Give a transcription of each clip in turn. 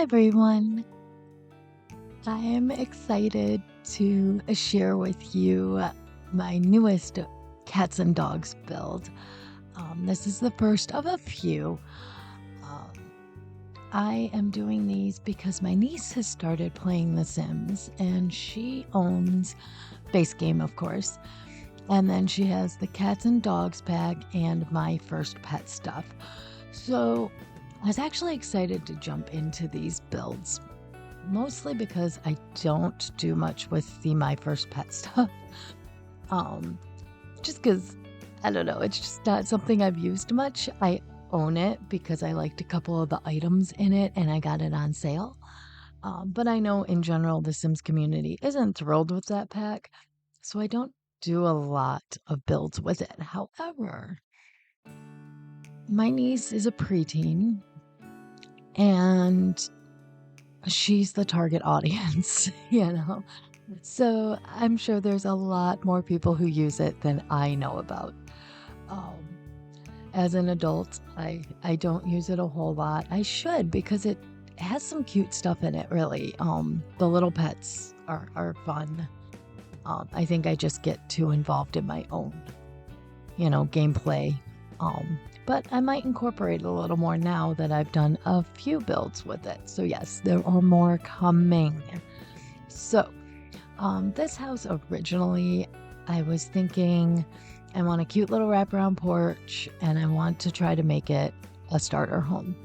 everyone. I am excited to share with you my newest cats and dogs build. This is the first of a few. Um, I am doing these because my niece has started playing The Sims and she owns base game, of course. And then she has the cats and dogs pack and my first pet stuff. So I was actually excited to jump into these builds, mostly because I don't do much with the my first pet stuff. Um, just because I don't know, it's just not something I've used much. I own it because I liked a couple of the items in it and I got it on sale. But I know in general the Sims community isn't thrilled with that pack, so I don't do a lot of builds with it. However, my niece is a preteen and she's the target audience, you know? So I'm sure there's a lot more people who use it than I know about. Um, as an adult, I don't use it a whole lot. I should because it has some cute stuff in it, really. The little pets are fun. I think I just get too involved in my own, gameplay. But I might incorporate a little more now that I've done a few builds with it. So yes, there are more coming. So, this house originally, I was thinking I want a cute little wraparound porch and I want to try to make it a starter home.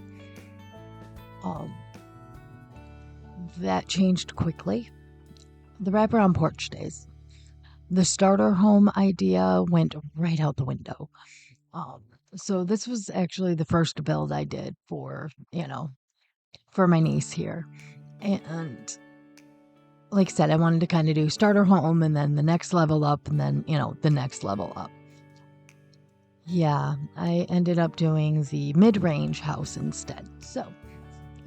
That changed quickly. The wraparound porch stays. The starter home idea went right out the window. So this was actually the first build I did for my niece here. And like I said, I wanted to kind of do starter home and then the next level up and then, the next level up. Yeah, I ended up doing the mid-range house instead. So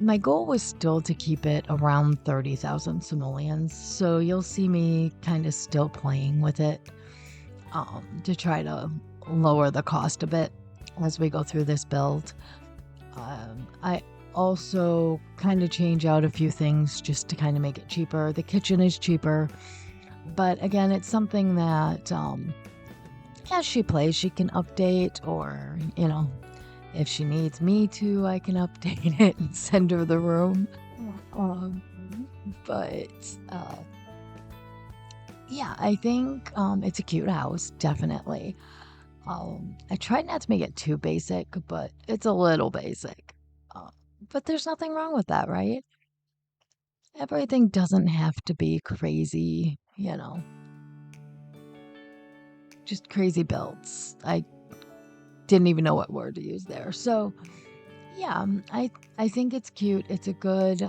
my goal was still to keep it around 30,000 simoleons. So you'll see me kind of still playing with it to try to lower the cost a bit as we go through this build. I also kind of change out a few things just to kind of make it cheaper. The kitchen is cheaper, but again, it's something that as she plays, she can update, or if she needs me to, I can update it and send her the room. But yeah, I think it's a cute house, definitely. I tried not to make it too basic, but it's a little basic. But there's nothing wrong with that, right? Everything doesn't have to be crazy, just crazy builds. I didn't even know what word to use there. So, yeah, I think it's cute. It's a good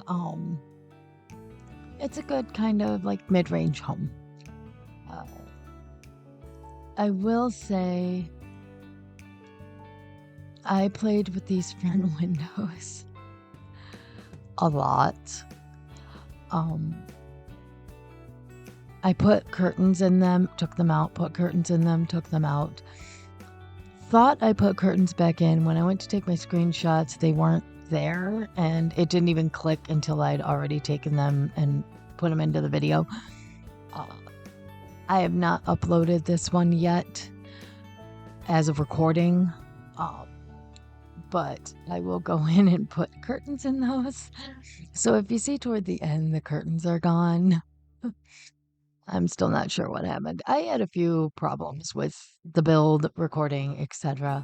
kind of like mid-range home. I will say I played with these front windows a lot. I put curtains in them, took them out, put curtains in them, took them out. Thought I put curtains back in. When I went to take my screenshots, they weren't there, and it didn't even click until I'd already taken them and put them into the video. I have not uploaded this one yet as of recording, but I will go in and put curtains in those. So if you see toward the end the curtains are gone, I'm still not sure what happened. I had a few problems with the build, recording, etc.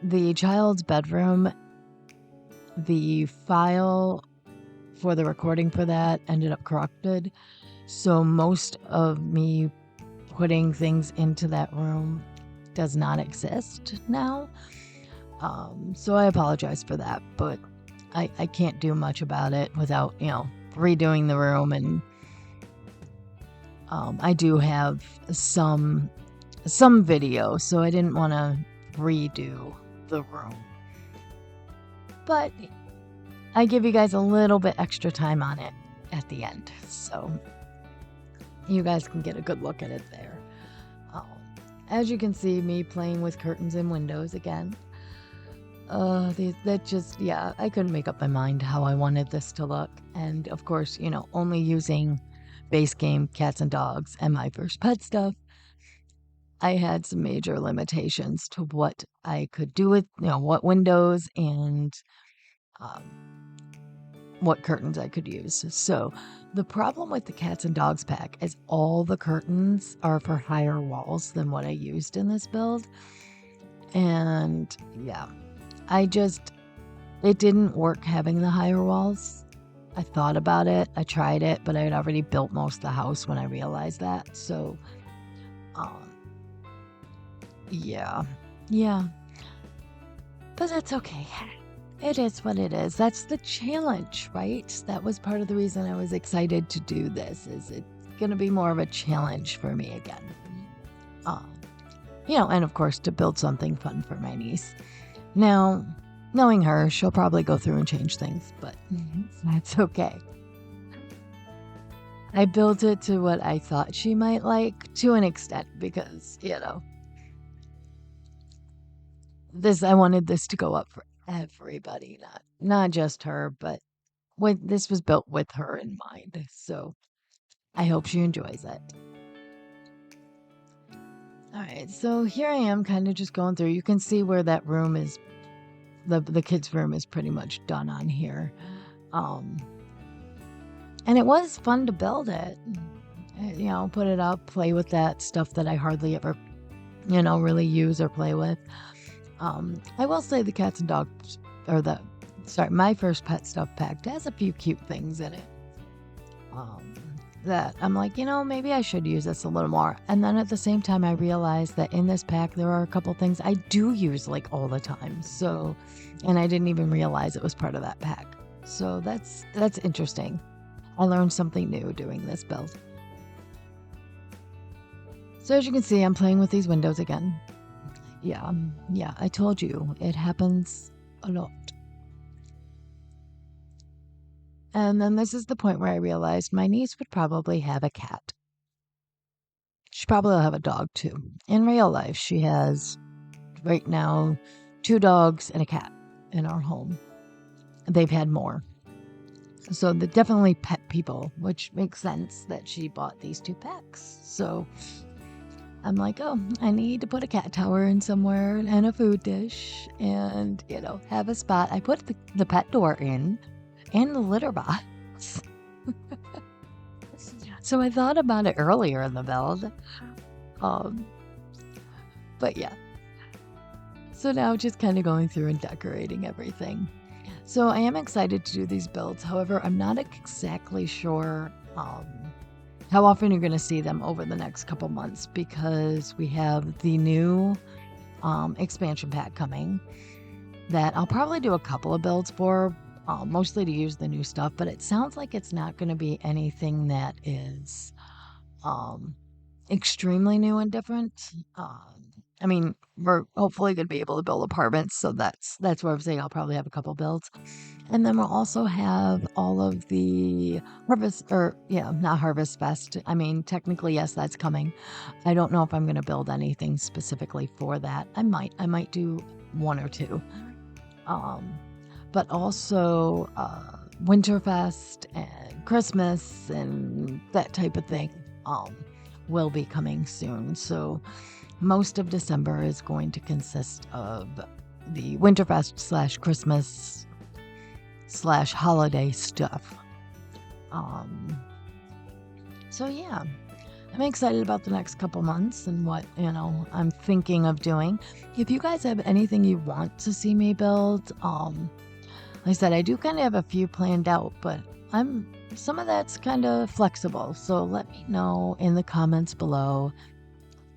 The child's bedroom, the file for the recording for that ended up corrupted. So most of me putting things into that room does not exist now. So I apologize for that, but I can't do much about it without, redoing the room. And I do have some video, so I didn't want to redo the room. But I give you guys a little bit extra time on it at the end, so you guys can get a good look at it there. As you can see, me playing with curtains and windows again. That just, yeah, I couldn't make up my mind how I wanted this to look. And of course, only using base game cats and dogs and my first pet stuff, I had some major limitations to what I could do with, what windows and um, what curtains I could use. So the problem with the cats and dogs pack is all the curtains are for higher walls than what I used in this build. And yeah, it didn't work having the higher walls. I thought about it, I tried it, but I had already built most of the house when I realized that. So, um, yeah, yeah, but that's okay. It is what it is. That's the challenge, right? That was part of the reason I was excited to do this. Is it's going to be more of a challenge for me again. Um, and of course to build something fun for my niece. Now, knowing her, she'll probably go through and change things, but that's okay. I built it to what I thought she might like to an extent because, I wanted this to go up for everybody, not just her, but this was built with her in mind. So I hope she enjoys it. All right, so here I am kind of just going through. You can see where that room is, the kids' room is pretty much done on here. And it was fun to build it. Put it up, play with that stuff that I hardly ever, really use or play with. I will say the cats and dogs, my first pet stuff pack has a few cute things in it. That I'm like, maybe I should use this a little more. And then at the same time, I realized that in this pack, there are a couple things I do use like all the time. So, and I didn't even realize it was part of that pack. So that's interesting. I learned something new doing this build. So as you can see, I'm playing with these windows again. Yeah, I told you, it happens a lot. And then this is the point where I realized my niece would probably have a cat. She probably will have a dog too. In real life, she has, right now, 2 dogs and a cat in our home. They've had more. So they're definitely pet people, which makes sense that she bought these 2 packs. So I'm like, oh, I need to put a cat tower in somewhere and a food dish and, have a spot. I put the pet door in and the litter box. So I thought about it earlier in the build. But yeah. So now just kind of going through and decorating everything. So I am excited to do these builds. However, I'm not exactly sure how often you're going to see them over the next couple months because we have the new expansion pack coming that I'll probably do a couple of builds for, mostly to use the new stuff, but it sounds like it's not going to be anything that is extremely new and different. I mean, we're hopefully going to be able to build apartments, so that's where I'm saying I'll probably have a couple builds. And then we'll also have all of the not Harvest Fest. I mean, technically, yes, that's coming. I don't know if I'm going to build anything specifically for that. I might do 1 or 2. But also Winterfest and Christmas and that type of thing will be coming soon. So most of December is going to consist of the Winterfest / Christmas / holiday stuff. So yeah, I'm excited about the next couple months and what, I'm thinking of doing. If you guys have anything you want to see me build, like I said, I do kind of have a few planned out, but some of that's kind of flexible. So let me know in the comments below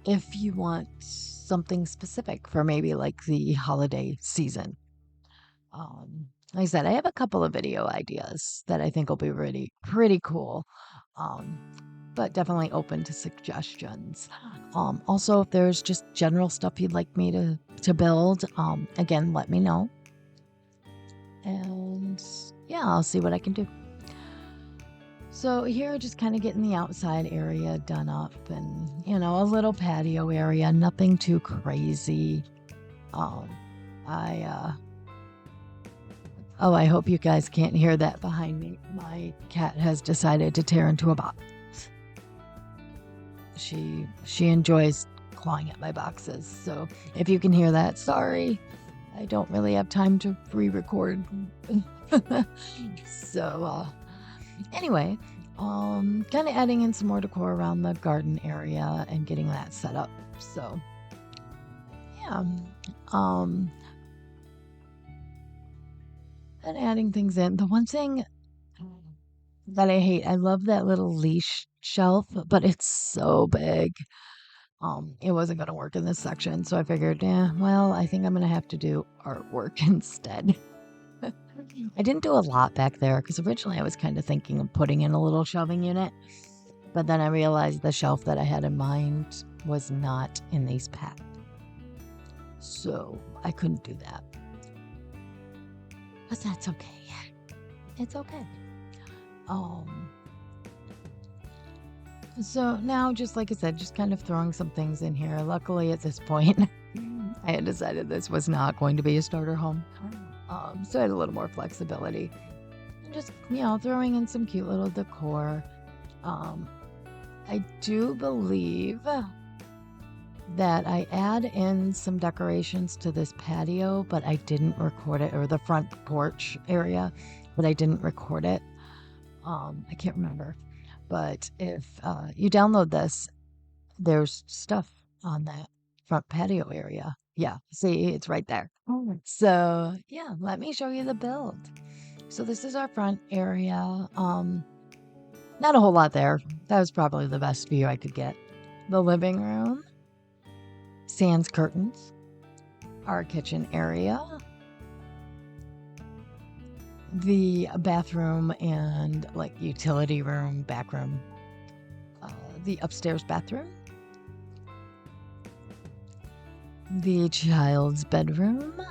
if you want something specific for maybe like the holiday season. Like I said, I have a couple of video ideas that I think will be really pretty cool. But definitely open to suggestions. Also, if there's just general stuff you'd like me to build, again, let me know. And yeah, I'll see what I can do. So here, just kind of getting the outside area done up and, a little patio area, nothing too crazy. Oh, I hope you guys can't hear that behind me. My cat has decided to tear into a box. She enjoys clawing at my boxes. So if you can hear that, sorry. I don't really have time to re-record. So anyway, kind of adding in some more decor around the garden area and getting that set up. So yeah. And adding things in. The one thing that I hate, I love that little leash shelf, but it's so big. It wasn't gonna work in this section, so I figured, yeah, well, I think I'm gonna have to do artwork instead. I didn't do a lot back there because originally I was kind of thinking of putting in a little shelving unit, but then I realized the shelf that I had in mind was not in these packs, so I couldn't do that. But that's okay. It's okay. So now, just like I said, just kind of throwing some things in here. Luckily, at this point, I had decided this was not going to be a starter home. So I had a little more flexibility. And just, throwing in some cute little decor. I do believe that I add in some decorations to this patio, but I didn't record it, or the front porch area, but I didn't record it. I can't remember. But if you download this, there's stuff on that front patio area. Yeah, see, it's right there. So yeah, let me show you the build. So this is our front area. Not a whole lot there. That was probably the best view I could get. The living room, sans curtains, our kitchen area, the bathroom and like utility room, back room, the upstairs bathroom, the child's bedroom,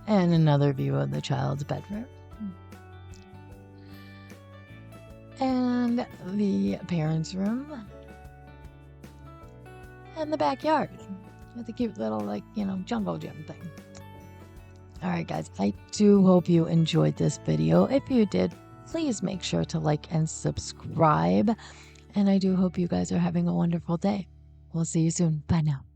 and another view of the child's bedroom, and the parents' room, and the backyard with a cute little, jungle gym thing. All right, guys, I do hope you enjoyed this video. If you did, please make sure to like and subscribe. And I do hope you guys are having a wonderful day. We'll see you soon. Bye now.